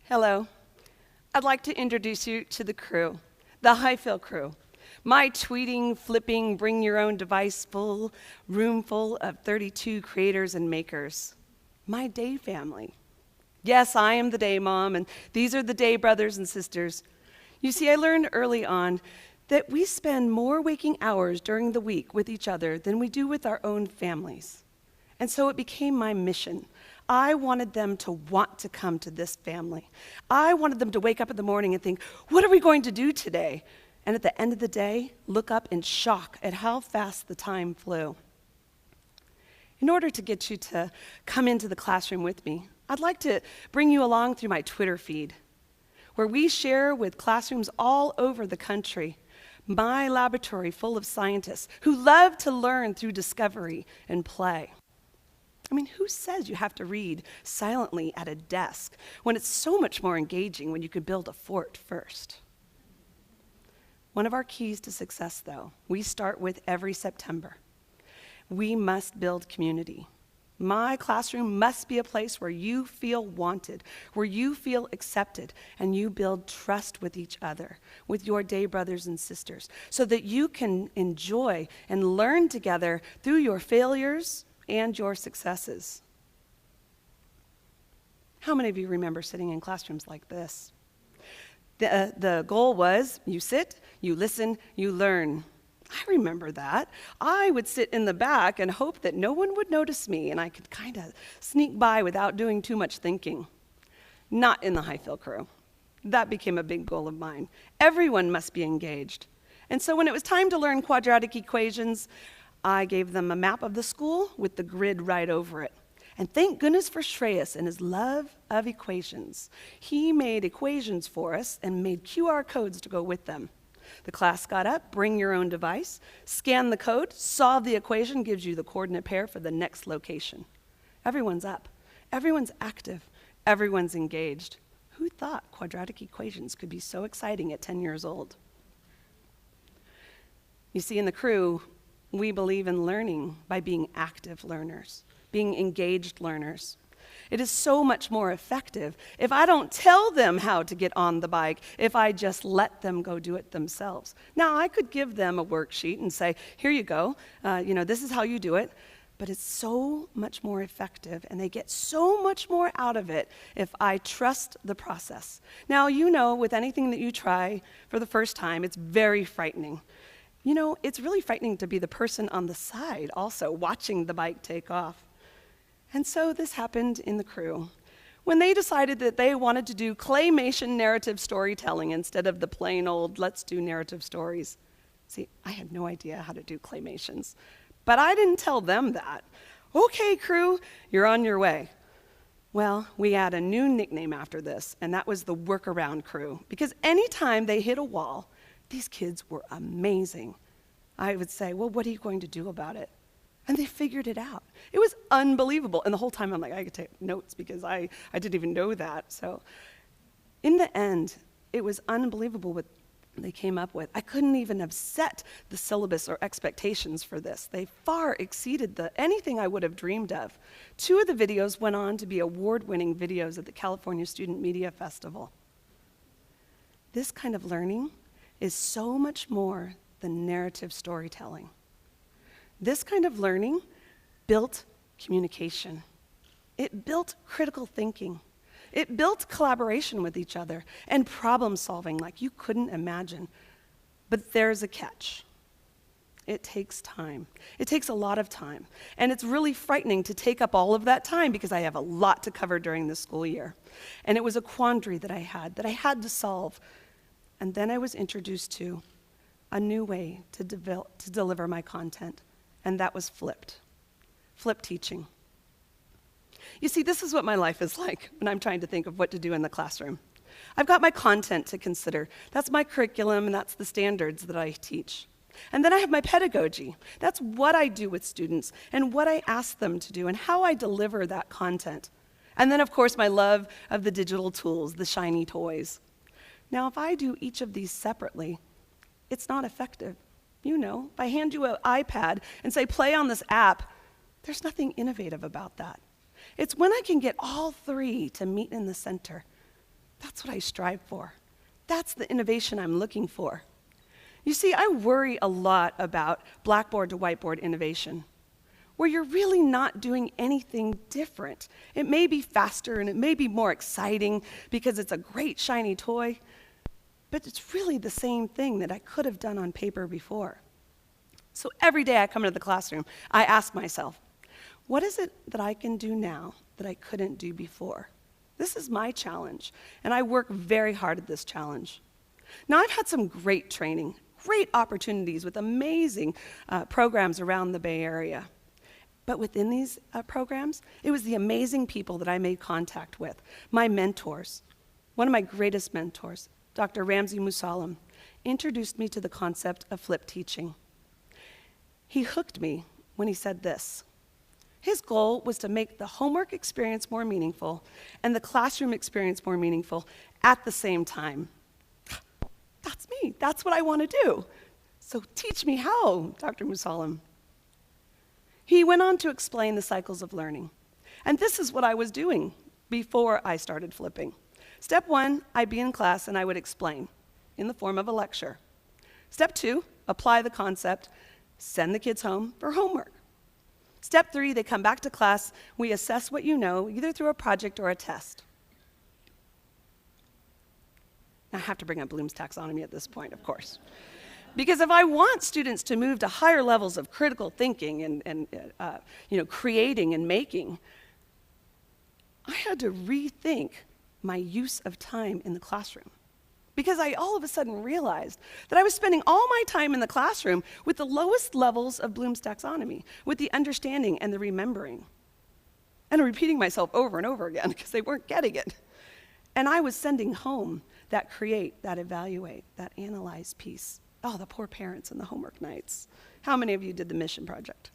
Hello. I'd like to introduce you to the crew, the highfill crew. My tweeting, flipping, bring your own device room full of 32 creators and makers. My day family. Yes, I am the day mom, and these are the day brothers and sisters. You see, I learned early on that we spend more waking hours during the week with each other than we do with our own families. And so it became my mission. I wanted them to want to come to this family. I wanted them to wake up in the morning and think, what are we going to do today? And at the end of the day, look up in shock at how fast the time flew. In order to get you to come into the classroom with me, I'd like to bring you along through my Twitter feed, where we share with classrooms all over the country my laboratory full of scientists who love to learn through discovery and play. I mean, who says you have to read silently at a desk when it's so much more engaging when you could build a fort first? One of our keys to success, though, we start with every September. We must build community. My classroom must be a place where you feel wanted, where you feel accepted, and you build trust with each other, with your day brothers and sisters, so that you can enjoy and learn together through your failures and your successes. How many of you remember sitting in classrooms like this? The goal was you sit, you listen, you learn. I remember that. I would sit in the back and hope that no one would notice me and I could kind of sneak by without doing too much thinking. Not in the highfill crew. That became a big goal of mine. Everyone must be engaged. And so when it was time to learn quadratic equations, I gave them a map of the school with the grid right over it. And thank goodness for Shreyas and his love of equations. He made equations for us and made QR codes to go with them. The class got up, bring your own device, scan the code, solve the equation, gives you the coordinate pair for the next location. Everyone's up, everyone's active, everyone's engaged. Who thought quadratic equations could be so exciting at 10 years old? You see, in the crew, we believe in learning by being active learners, being engaged learners. It is so much more effective if I don't tell them how to get on the bike, if I just let them go do it themselves. Now, I could give them a worksheet and say, here you go, this is how you do it, but it's so much more effective, and they get so much more out of it if I trust the process. Now, with anything that you try for the first time, it's very frightening. It's really frightening to be the person on the side also watching the bike take off. And so this happened in the crew. When they decided that they wanted to do claymation narrative storytelling instead of the plain old, let's do narrative stories. See, I had no idea how to do claymations, but I didn't tell them that. Okay, crew, you're on your way. Well, we had a new nickname after this, and that was the workaround crew, because anytime they hit a wall, these kids were amazing. I would say, well, what are you going to do about it? And they figured it out. It was unbelievable. And the whole time I'm like, I could take notes because I didn't even know that. So in the end, it was unbelievable what they came up with. I couldn't even have set the syllabus or expectations for this. They far exceeded anything I would have dreamed of. 2 of the videos went on to be award-winning videos at the California Student Media Festival. This kind of learning is so much more than narrative storytelling. This kind of learning built communication. It built critical thinking. It built collaboration with each other and problem solving like you couldn't imagine. But there's a catch. It takes time. It takes a lot of time. And it's really frightening to take up all of that time because I have a lot to cover during the school year. And it was a quandary that I had to solve. And then I was introduced to a new way to deliver my content, and that was flipped teaching. You see, this is what my life is like when I'm trying to think of what to do in the classroom. I've got my content to consider. That's my curriculum, and that's the standards that I teach. And then I have my pedagogy. That's what I do with students and what I ask them to do and how I deliver that content. And then, of course, my love of the digital tools, the shiny toys. Now, if I do each of these separately, it's not effective. If I hand you an iPad and say, play on this app, there's nothing innovative about that. It's when I can get all 3 to meet in the center. That's what I strive for. That's the innovation I'm looking for. You see, I worry a lot about blackboard to whiteboard innovation, where you're really not doing anything different. It may be faster and it may be more exciting because it's a great shiny toy, but it's really the same thing that I could have done on paper before. So every day I come into the classroom, I ask myself, what is it that I can do now that I couldn't do before? This is my challenge, and I work very hard at this challenge. Now, I've had some great training, great opportunities with amazing programs around the Bay Area. But within these programs, it was the amazing people that I made contact with, my mentors. One of my greatest mentors, Dr. Ramsey Musalam, introduced me to the concept of flip teaching. He hooked me when he said this. His goal was to make the homework experience more meaningful and the classroom experience more meaningful at the same time. That's me. That's what I want to do. So teach me how, Dr. Musalam. He went on to explain the cycles of learning. And this is what I was doing before I started flipping. Step 1, I'd be in class and I would explain in the form of a lecture. Step 2, apply the concept, send the kids home for homework. Step 3, they come back to class, we assess what you know, either through a project or a test. Now, I have to bring up Bloom's taxonomy at this point, of course. Because if I want students to move to higher levels of critical thinking and creating and making, I had to rethink my use of time in the classroom. Because I all of a sudden realized that I was spending all my time in the classroom with the lowest levels of Bloom's taxonomy, with the understanding and the remembering. And repeating myself over and over again because they weren't getting it. And I was sending home that create, that evaluate, that analyze piece. Oh, the poor parents and the homework nights. How many of you did the mission project?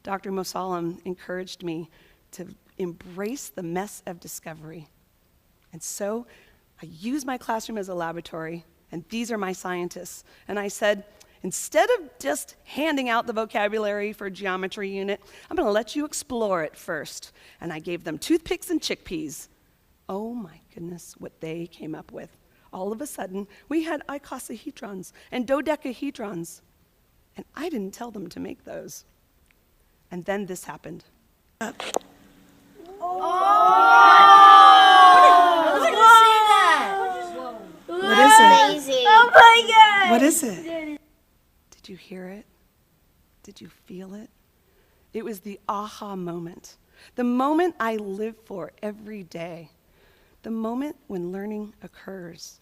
Dr. Musalam encouraged me to embrace the mess of discovery. And so I used my classroom as a laboratory, and these are my scientists. And I said, instead of just handing out the vocabulary for geometry unit, I'm going to let you explore it first. And I gave them toothpicks and chickpeas. Oh my goodness, what they came up with. All of a sudden, we had icosahedrons and dodecahedrons. And I didn't tell them to make those. And then this happened. What is it? Amazing. Oh my God! What is it? Did you hear it? Did you feel it? It was the aha moment. The moment I live for every day. The moment when learning occurs.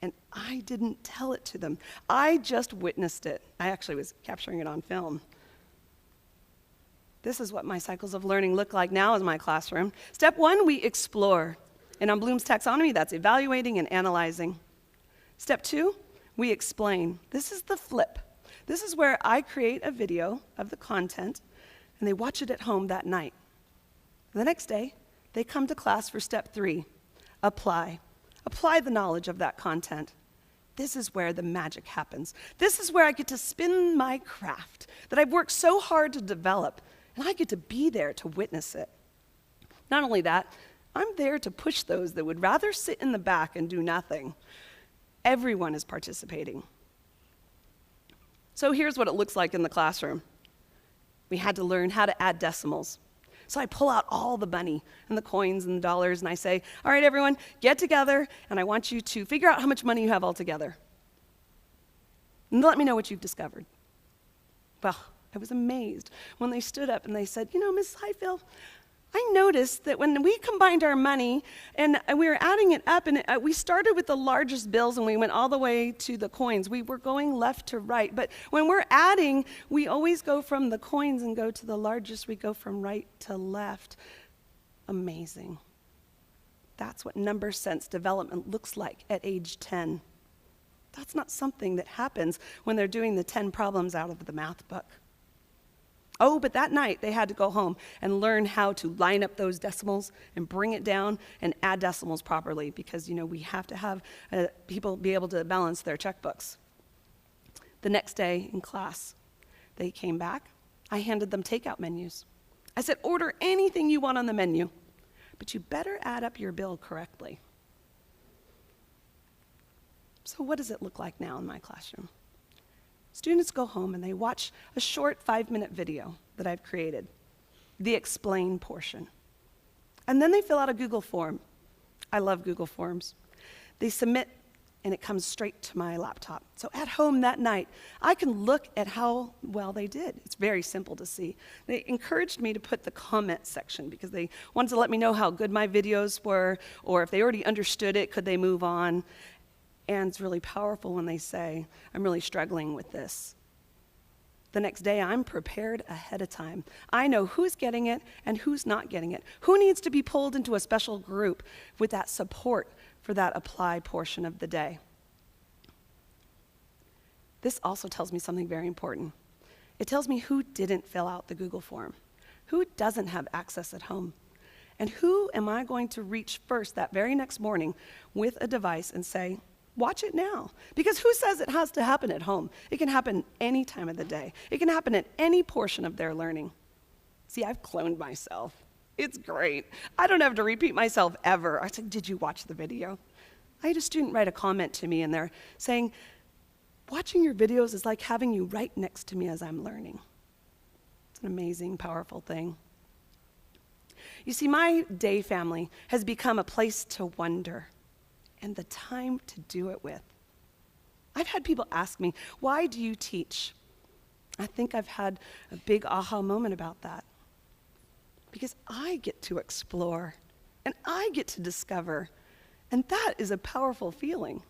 And I didn't tell it to them. I just witnessed it. I actually was capturing it on film. This is what my cycles of learning look like now as my classroom. Step 1, we explore. And on Bloom's taxonomy, that's evaluating and analyzing. Step 2, we explain. This is the flip. This is where I create a video of the content, and they watch it at home that night. The next day, they come to class for step 3, apply. Apply the knowledge of that content. This is where the magic happens. This is where I get to spin my craft that I've worked so hard to develop, and I get to be there to witness it. Not only that, I'm there to push those that would rather sit in the back and do nothing. Everyone is participating. So here's what it looks like in the classroom. We had to learn how to add decimals. So I pull out all the money and the coins and the dollars, and I say, all right, everyone, get together, and I want you to figure out how much money you have altogether. And let me know what you've discovered. Well, I was amazed when they stood up and they said, you know, Mrs. Highfill, I noticed that when we combined our money and we were adding it up, and we started with the largest bills and we went all the way to the coins. We were going left to right. But when we're adding, we always go from the coins and go to the largest. We go from right to left. Amazing. That's what number sense development looks like at age 10. That's not something that happens when they're doing the 10 problems out of the math book. Oh, but that night they had to go home and learn how to line up those decimals and bring it down and add decimals properly because, you know, we have to have people be able to balance their checkbooks. The next day in class, they came back. I handed them takeout menus. I said, order anything you want on the menu, but you better add up your bill correctly. So what does it look like now in my classroom? Students go home and they watch a short 5-minute video that I've created, the explain portion. And then they fill out a Google form. I love Google Forms. They submit, and it comes straight to my laptop. So at home that night, I can look at how well they did. It's very simple to see. They encouraged me to put the comment section because they wanted to let me know how good my videos were, or if they already understood it, could they move on? And it's really powerful when they say, I'm really struggling with this. The next day, I'm prepared ahead of time. I know who's getting it and who's not getting it. Who needs to be pulled into a special group with that support for that apply portion of the day. This also tells me something very important. It tells me who didn't fill out the Google form, who doesn't have access at home, and who am I going to reach first that very next morning with a device and say, watch it now. Because who says it has to happen at home? It can happen any time of the day. It can happen at any portion of their learning. See, I've cloned myself. It's great. I don't have to repeat myself ever. I said, did you watch the video? I had a student write a comment to me, and they're saying, watching your videos is like having you right next to me as I'm learning. It's an amazing, powerful thing. You see, my day family has become a place to wonder and the time to do it with. I've had people ask me, why do you teach? I think I've had a big aha moment about that. Because I get to explore, and I get to discover, and that is a powerful feeling.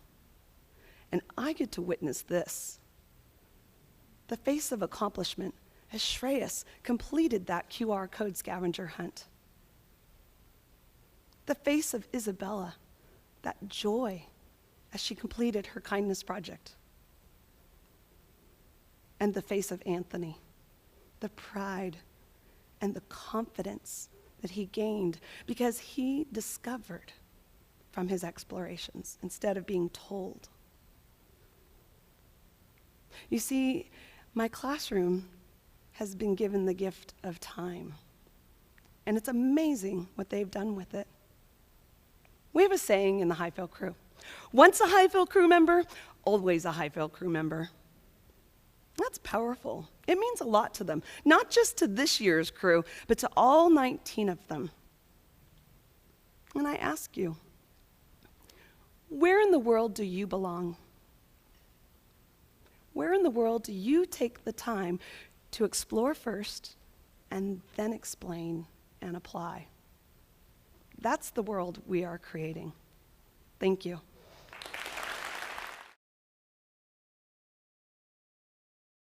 And I get to witness this. The face of accomplishment as Shreyas completed that QR code scavenger hunt. The face of Isabella, that joy as she completed her kindness project. And the face of Anthony, the pride and the confidence that he gained because he discovered from his explorations instead of being told. You see, my classroom has been given the gift of time, and it's amazing what they've done with it. We have a saying in the highfill crew, once a highfill crew member, always a highfill crew member. That's powerful. It means a lot to them, not just to this year's crew, but to all 19 of them. And I ask you, where in the world do you belong? Where in the world do you take the time to explore first and then explain and apply? That's the world we are creating. Thank you.